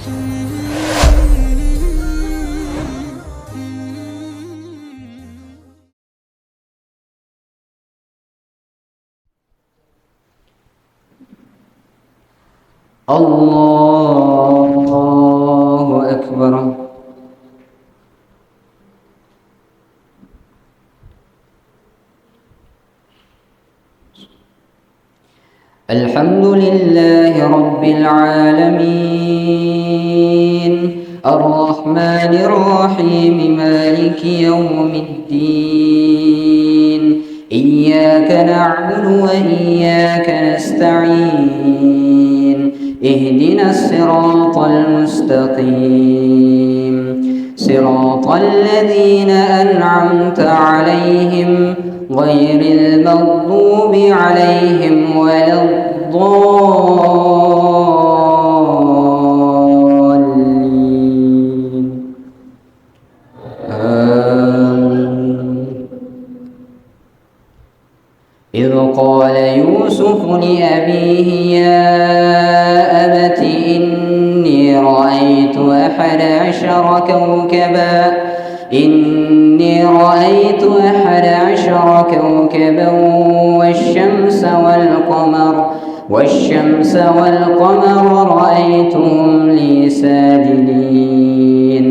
الله أكبر. الحمد لله رب العالمين الرحمن الرحيم مالك يوم الدين إياك نعبد وإياك نستعين اهدنا الصراط المستقيم صراط الذين أنعمت عليهم غير المغضوب عليهم ولا الضالين آمين. إذ قال يوسف لأبيه يا أبت إني رأيت 11 كوكبا والشمس والقمر رأيتهم لي ساجدين.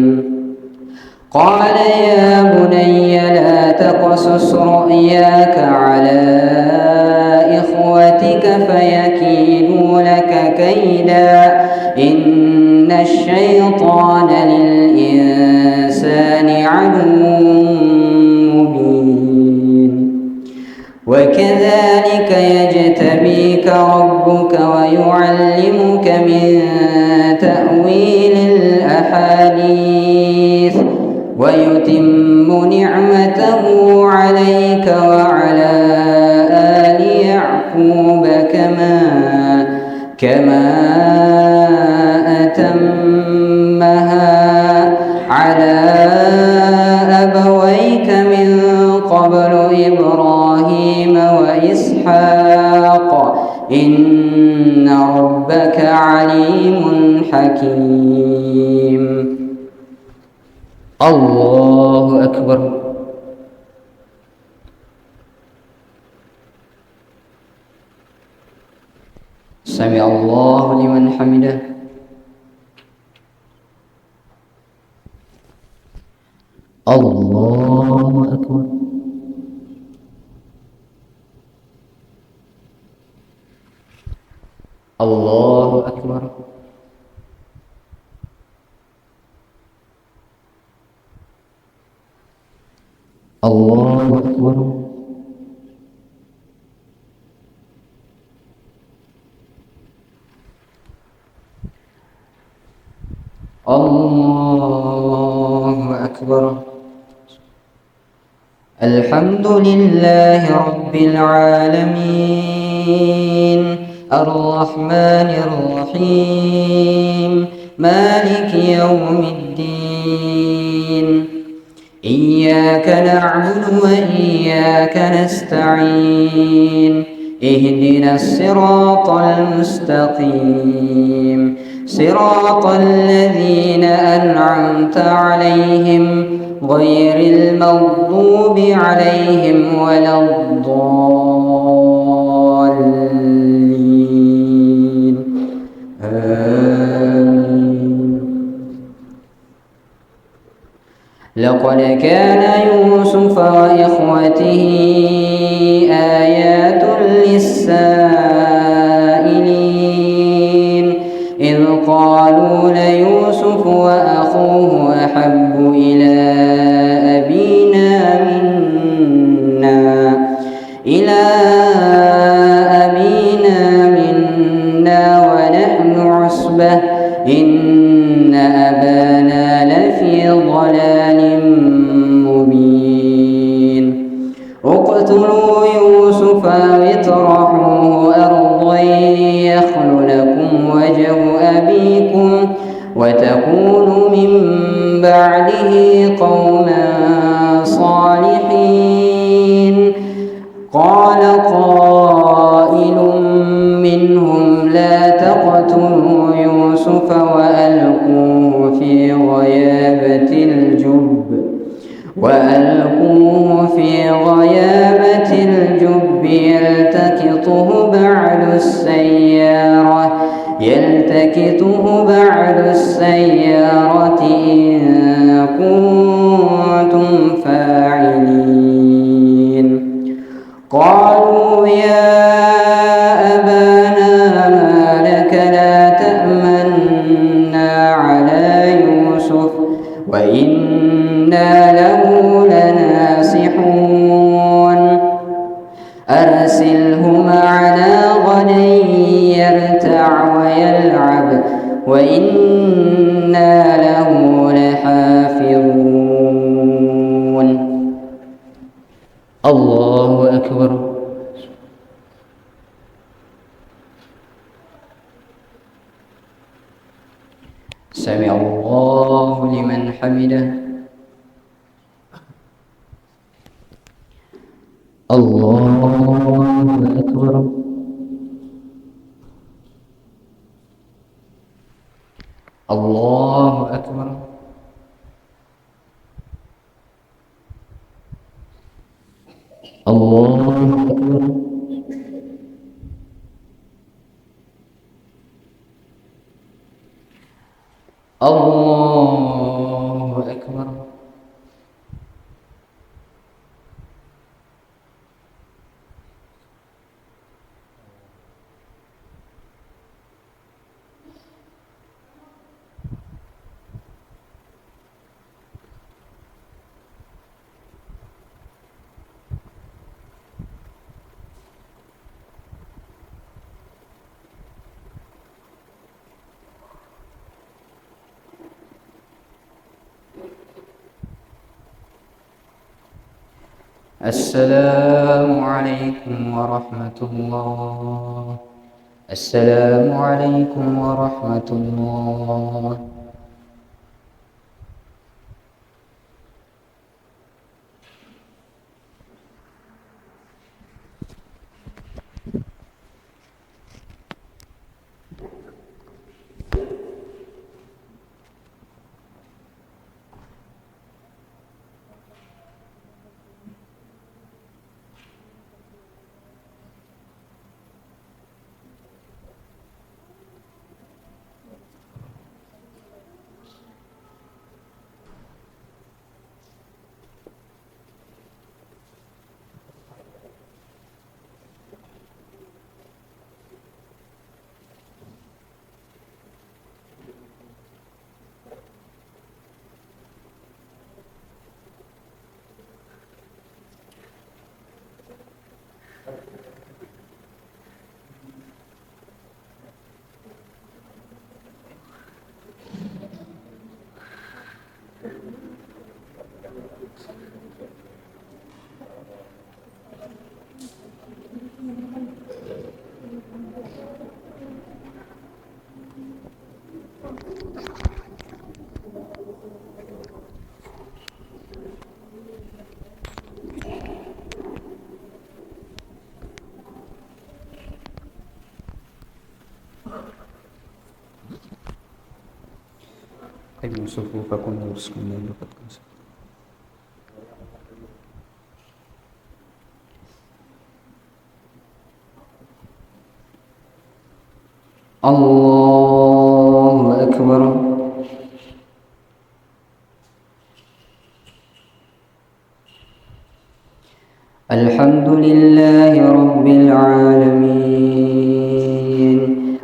قال يا بني لا تقصص رؤياك على إخوتك فيكيدوا لك كيدا إن الشيطان للإنسان عدو مبين. وكذلك يجتبيك ربك ويعلمك من تأويل الأحاديث ويتم نعمته عليك وعلى آل يعقوب كما أتمها على أبويك من قبل إبراهيم وإسحاق إن ربك عليم حكيم. الله أكبر. سمع الله لمن حمده. الله أكبر. الله أكبر. الله أكبر. الله أكبر. الحمد لله رب العالمين الرحمن الرحيم مالك يوم الدين إياك نعبد وإياك نستعين اهدنا الصراط المستقيم صراط الذين أنعمت عليهم غير المغضوب عليهم ولا الضالين آمين. لقد كان يوسف وإخوته آيات للسائلين إذ قالوا ليوسف وأخوه أحب إلى أبينا منا ونحن عصبة إن أبانا لفي ضلال مبين. اقتلوا يوسف أو اطرحوه أرضا يخل لكم وجه أبيكم وتكونوا من بعده قوما صالحين. قال قائل منهم لا تقتلوا يوسف وألقوه وألقوه في غيابة الجب يلتكته بعد السيارة إن كنتم فاعلين. قالوا يا أبانا ما لك لا تأمنا على يوسف وإنا له لناصحون أرسله معنا غدا يرتع ويلعب وإنا له لحافظون. الله أكبر. سمع الله لمن حمده. الله أكبر. الله أكبر. الله أكبر. الله أكبر. السلام عليكم ورحمة الله. السلام عليكم ورحمة الله. Ayo صفوفكم وارزقنا بركتكم. الله أكبر. الحمد لله رب العالمين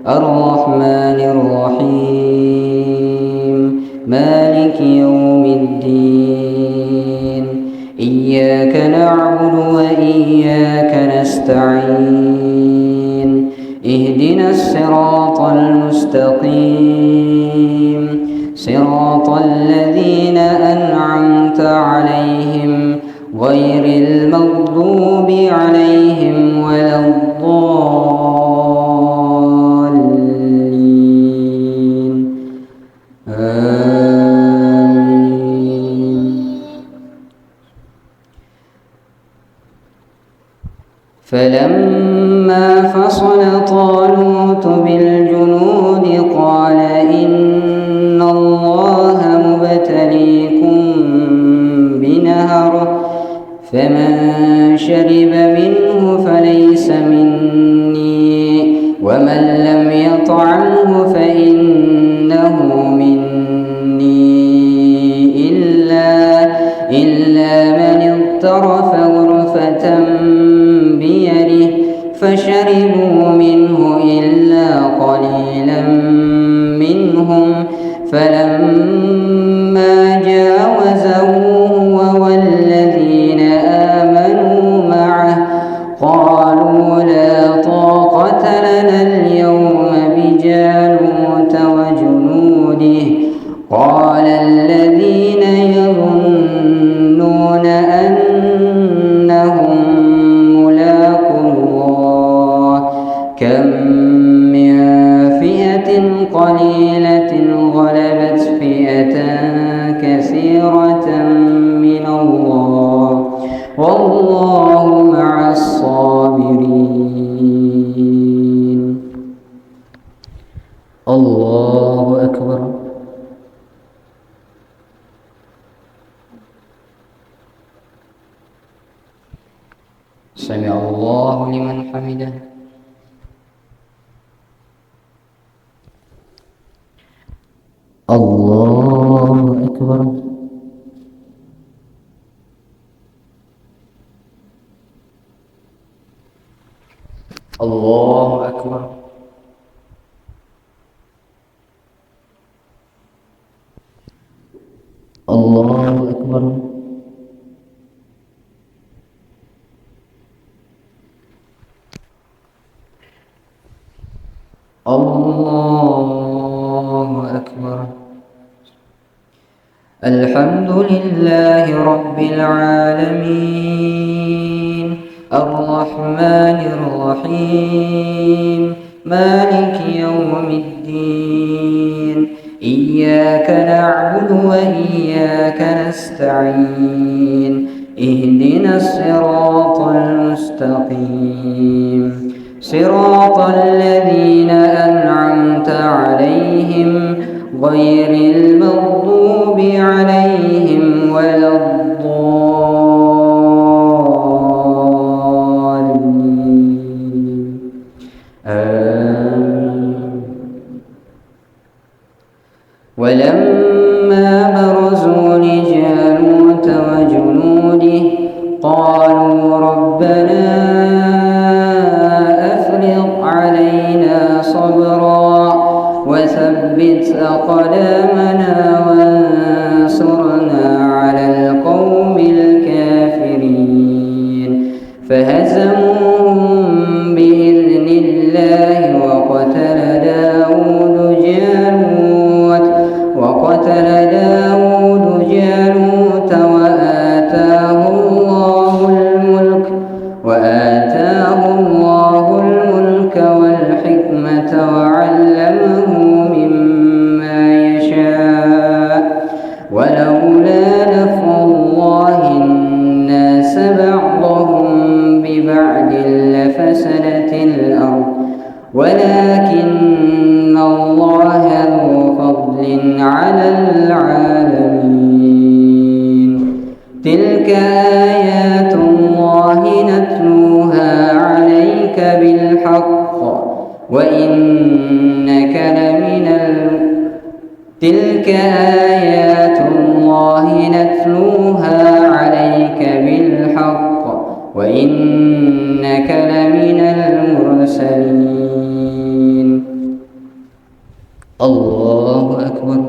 الرحمن الرحيم مالك يوم الدين إياك نعبد وإياك نستعين اهدنا الصراط المستقيم صراط الذين أنعمت عليهم غير المغضوب عليهم ولا الضالين آمين. فلما فصل طالوت بالجنود قال إن الله مبتليكم بنهر فلما جاوزه هو والذين آمنوا معه قالوا لا طاقة لنا اليوم بجالوت وجنوده قال الذين يظنون أنهم ملاقو الله كم من فئة قليلة غلبت فئة كثيرة من الله والله مع الصابرين. الله أكبر. سمع الله لمن حمده. الله أكبر. الله أكبر. الله أكبر. الله أكبر. الحمد لله رب العالمين الرحمن الرحيم مالك يوم الدين إياك نعبد وإياك نستعين اهدنا الصراط المستقيم صراط الذين أنعمت عليهم غير المغضوب عليهم ولا الضالين آمين. ولما برزوا لجالوت وجنوده قالوا ربنا أفرغ علينا صبرا وثبت أقدامنا وانصرنا على القوم الكافرين فهزموهم بإذن الله وقتل داود جالوت وآتاه الله الملك والحكمة وعلمه مما يشاء ولولا دفع الله الناس بعضهم ببعض لفسدت الأرض ولكن الله ذو فضل على العالمين. تلك آيات الله نتلوها عليك بالحق وإنك لمن تلك آيات الله نتلوها عليك بالحق وإنك لمن المرسلين. الله أكبر.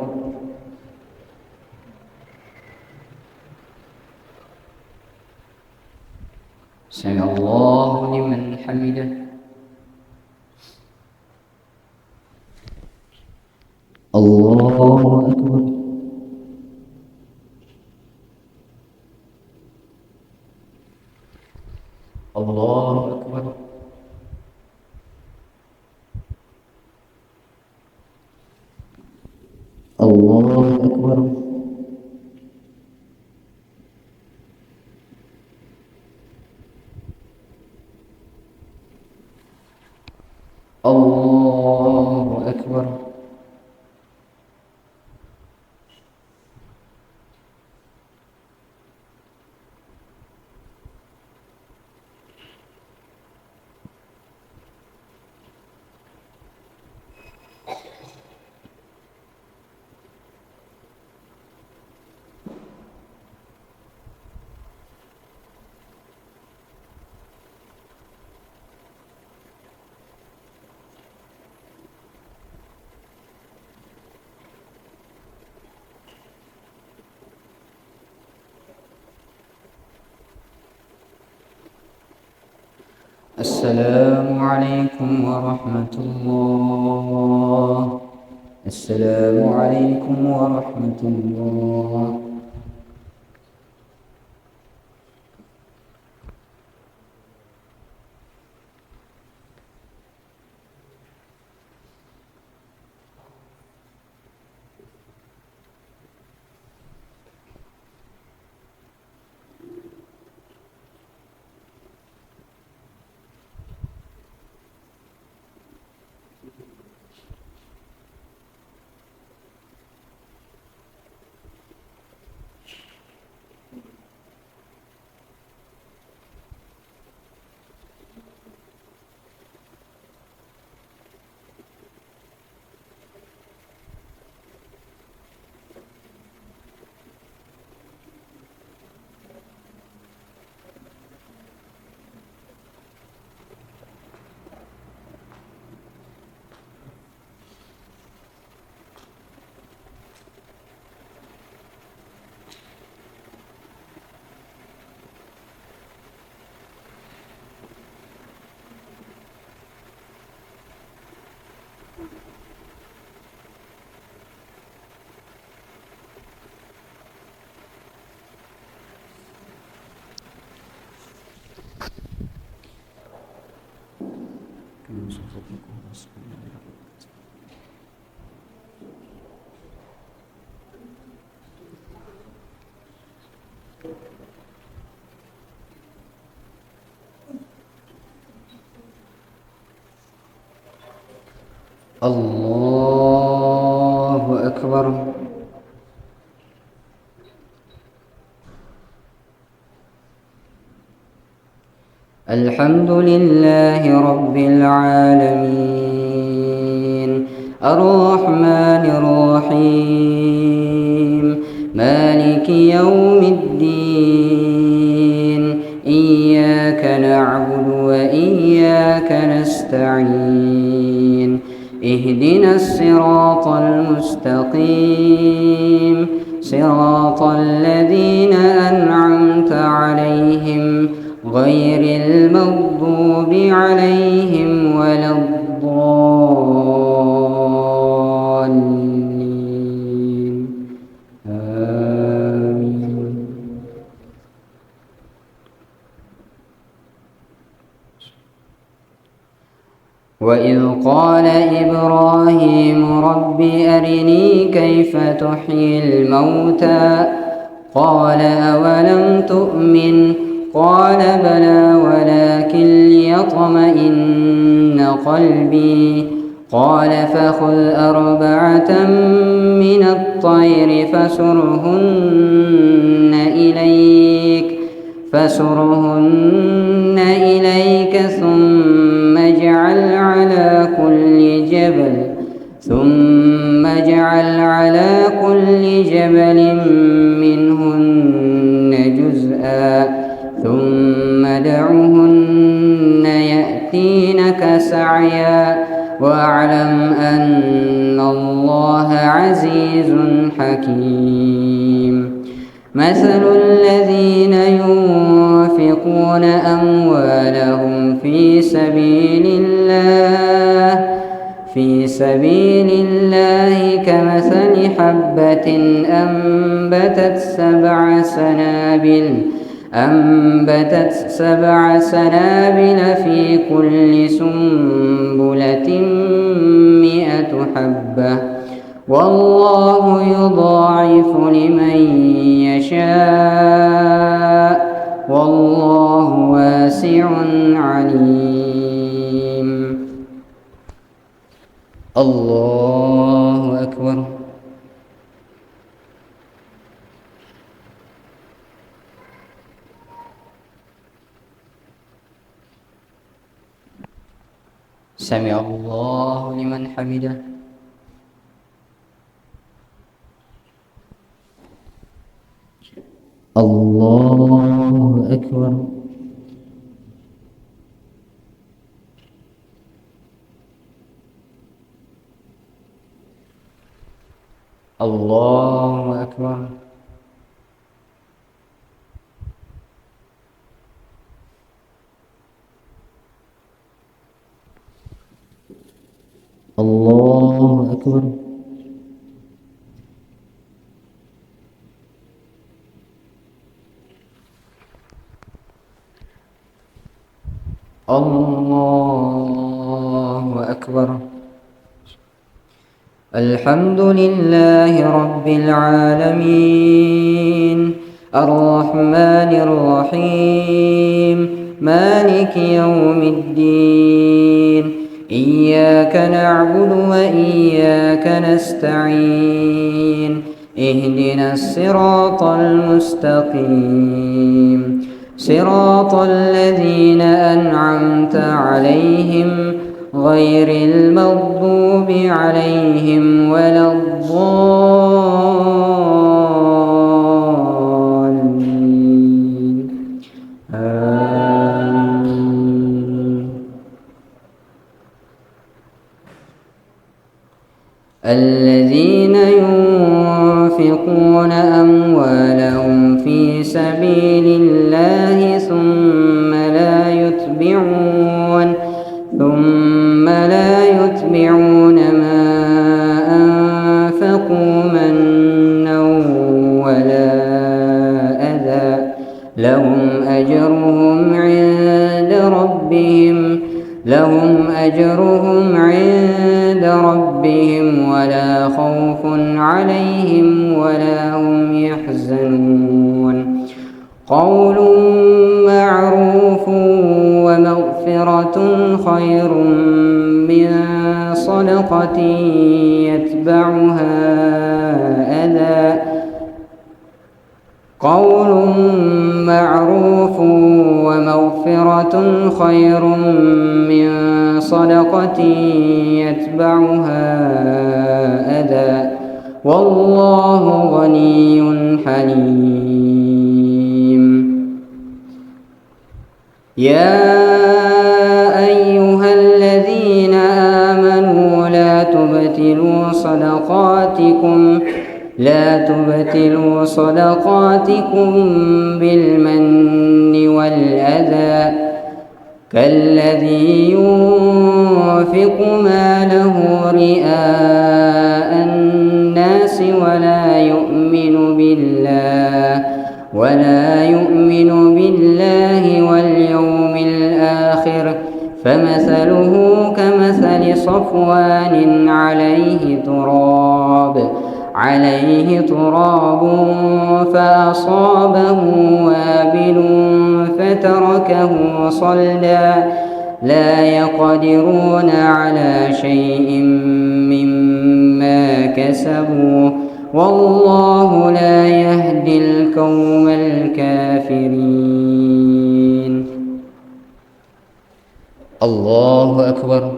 سمع الله لمن حمده. الله أكبر. الله أكبر. الله أكبر. الله أكبر. السلام عليكم ورحمة الله. السلام عليكم ورحمة الله. الله أكبر. الحمد لله رب العالمين الرحمن الرحيم مالك يوم الدين إياك نعبد وإياك نستعين اهدنا الصراط المستقيم صراط الذين أنعمت عليهم غير المغضوب عليهم ولا الضالين آمين. وإذ قال إبراهيم رب أرني كيف تحيي الموتى قال أولم تؤمن قال بلى ولكن ليطمئن قلبي قال فخذ أربعة من الطير فسرهن إليك ثم اجعل على كل جبل منهن جزءا ثم دعهن يأتينك سعيا واعلم أن الله عزيز حكيم. مثل الذين ينفقون أموالهم في سبيل الله كمثل حبة أنبتت سبع سنابل في كل سنبلة 100 حبة والله يضاعف لمن يشاء والله واسع عليم. الله أكبر. سمع الله لمن حمده. الله أكبر. الله أكبر. أكبر. الله أكبر. الحمد لله رب العالمين الرحمن الرحيم مالك يوم الدين إياك نعبد وإياك نستعين اهدنا الصراط المستقيم صراط الذين أنعمت عليهم غير المغضوب عليهم ولا الضالين آمين. الذين ينفقون أموالهم في سبيل الله ثم لا يتبعون ما أنفقوا منا ولا أذى لهم أجرهم عند ربهم ولا خوف عليهم ولا هم يحزنون قول معروف ومغفرة خير من صدقة يتبعها أذى قول معروف ومغفرة خير من صدقة يتبعها أذى والله غني حليم. يا أيها الذين آمنوا لا تبتلوا صدقاتكم بالمن والأذى كالذي ينفق ماله رئاء الناس ولا يؤمن بالله واليوم الآخر فمثله كمثل صفوان عليه تراب فأصابه وابل فتركه صلدا لا يقدرون على شيء مما كسبوا والله لا يهدي القوم الكافرين. الله أكبر.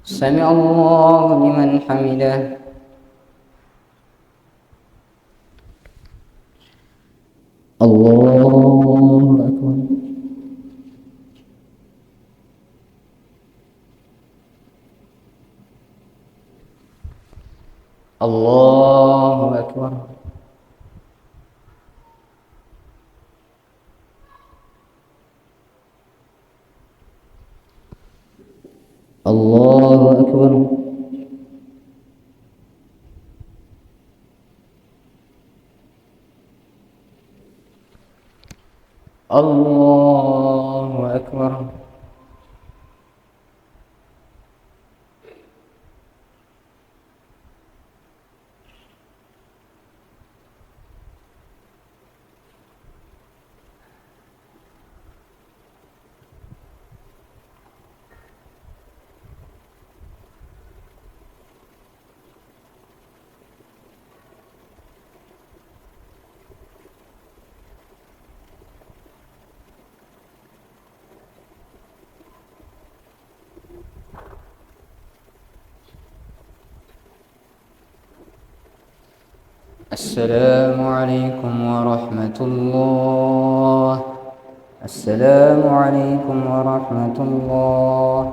سمع الله لمن حمده. الله أكبر. الله أكبر. الله أكبر. الله أكبر. السلام عليكم ورحمة الله. السلام عليكم ورحمة الله.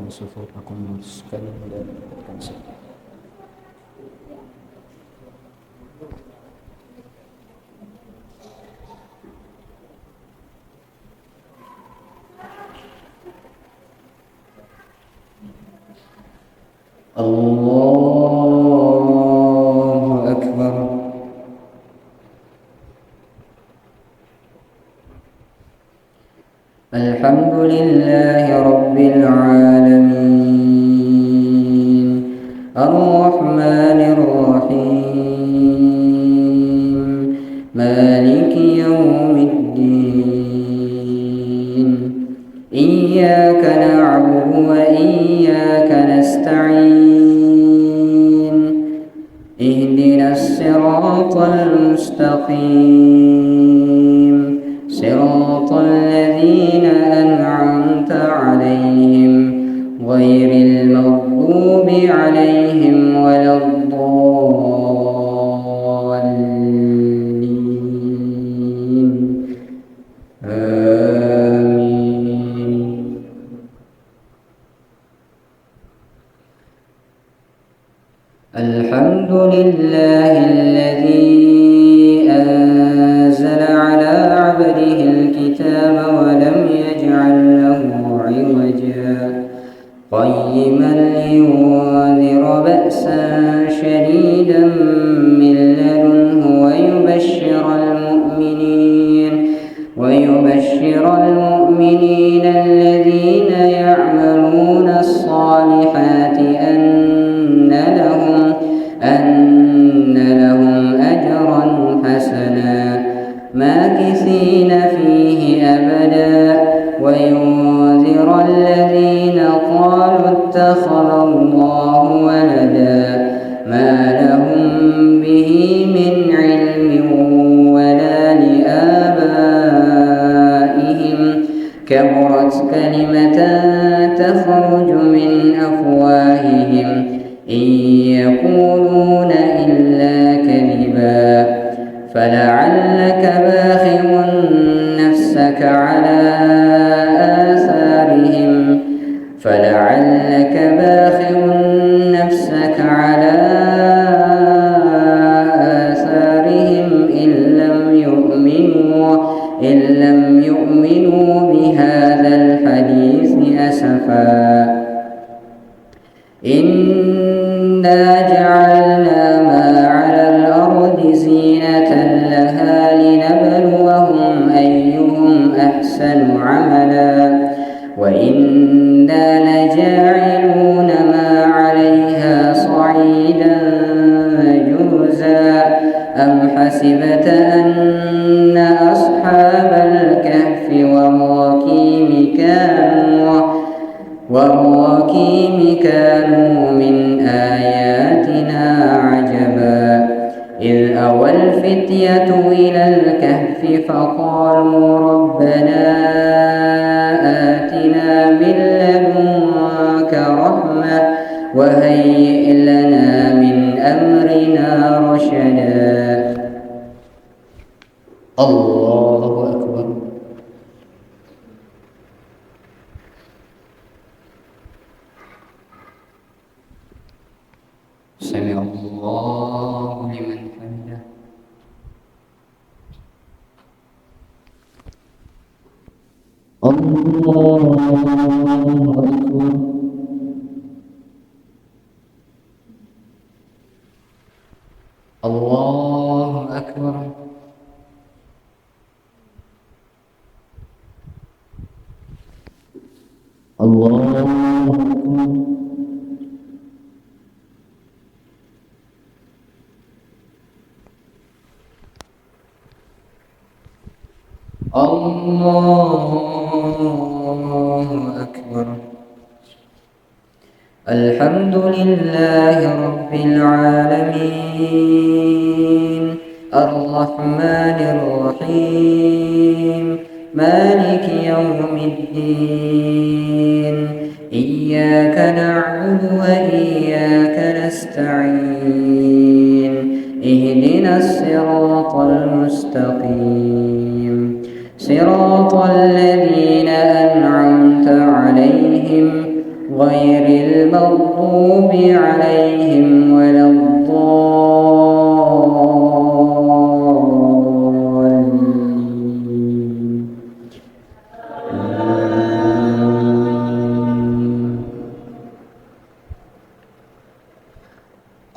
صفوفكم sekalian mendapatkan sedekah. Allahu Akbar. Alhamdulillahi Rabbil Alamin Ar-Rahmanir Rahim Maliki Yawmiddin Iyyaka na'budu wa iyyaka nasta'in Ihdinas siratal mustaqim Siratal ladzina an'amta 'alaihim ghairil maghdubi 'alaihim waladdallin. Amin. Alhamdulillahilladzi أنزل على عبده الكتاب ولم يجعل له عوجا قيما لينذر بأسا شديدا من لدنه ويبشر المؤمنين الذين يعملون الصالحات أن لهم أجرا حسنا ماكثين فيه أبدا وينذر الذين قالوا اتخذ الله ولدا ما لهم به من علم ولا لآبائهم كبرت كلمة تخرج من أفواههم إن يقولون إلا كذبا فلعلك باخع نفسك على آثارهم إن لم يؤمنوا بهذا الحديث أسفا إنا جعلنا ما على الأرض زينة لها لنبلوهم أيهم أحسن عملا وإنا لجاعلون ما عليها صعيدا جرزا أم حسبت أن أصحاب الكهف والرقيم كانوا من آياتنا عجبا إذ أوى الفتية إلى الكهف فقالوا ربنا آتنا من لدنك رحمة وهيئ لنا من أمرنا رشدا. الله أكبر. سمع الله لمن حمده. الله أكبر. الله أكبر. الله أكبر. الله أكبر. الحمد لله رب العالمين الرحمن الرحيم مالك يوم الدين إياك نعبد وإياك نستعين اهدنا الصراط المستقيم صراط الذين أنعمت عليهم غير المغضوب عليهم ولا الضالين.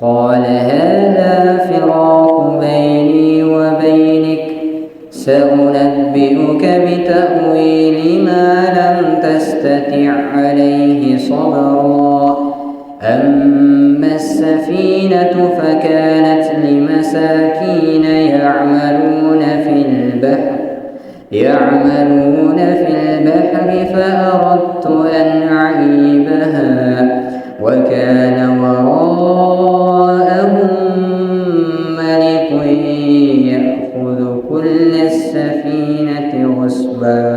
قال هذا فراق بيني وبينك سأنبئك بتأويل ما لم تستطع عليه صبرا. أما السفينة فكانت لمساكين يعملون في البحر فأردت أن أعيبها وكان وراءهم ملك يأخذ كل السفينة غصبا.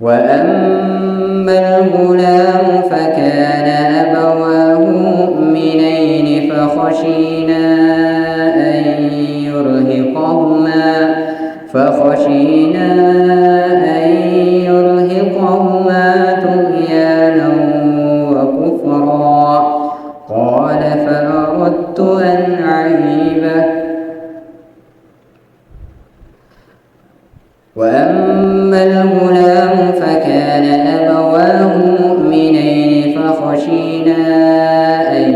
وأما الغلام فكان أبواه مؤمنين فخشينا أن يرهقهما طغيانا وكفرا. قال فأردت أن أعيبه. وأما الغلام فكان أبواه مؤمنين فخشينا أن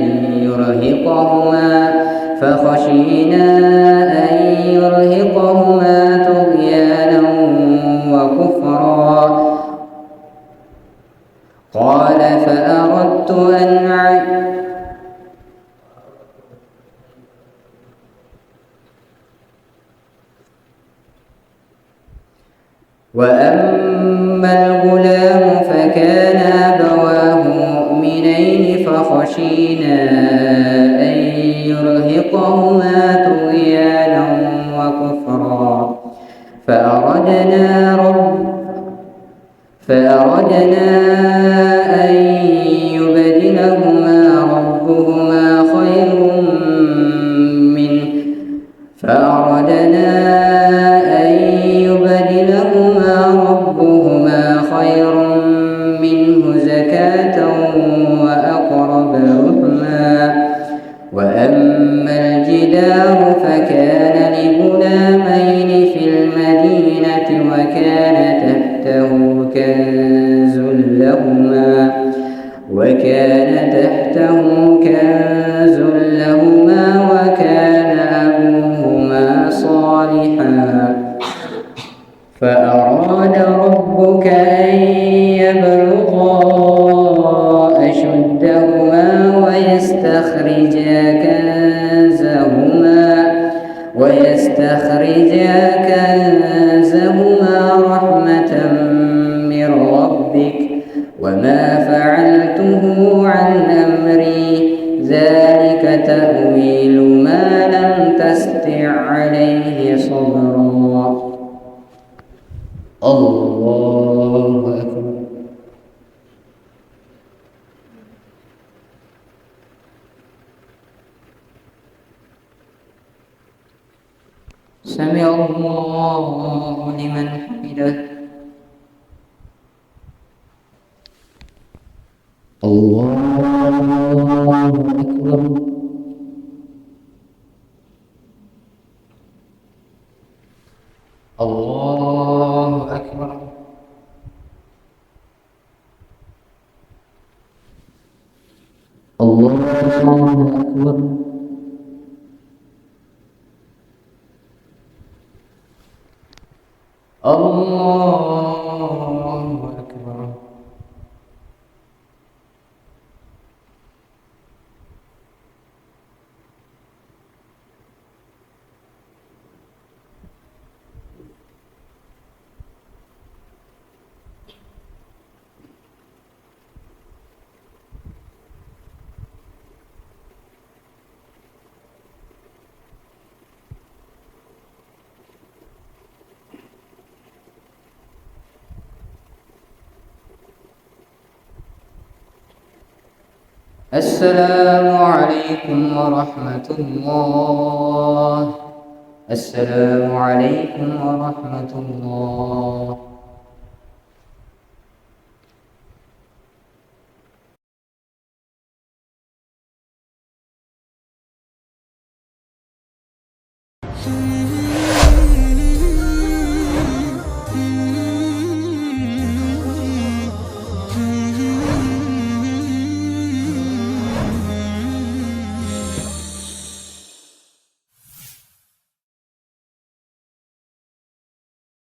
يرهقهما طغيانا وكفرا. قال فأردت أن وأما الغلام فكان أبواه مؤمنين فخشينا أن يرهقهما طغيانا وكفرا. فأردنا أن يبدلهما ربهما خير منه زكاة وأقرب رحما. وأما الجدار فكان لغلامين في المدينة وكان تحته كنز لهما وكان أبوهما صالحا. فأراد ربك أن يبلغا أشدهما ويستخرجا كنزهما رحمة من ربك وما فعلته عن أمري ذلك تأويل ما لم تستطع عليه صبرا. الله أكبر. سمع الله لمن حمده. الله أكبر. الله أكبر. الله أكبر. الله أكبر. السلام عليكم ورحمة الله. السلام عليكم ورحمة الله.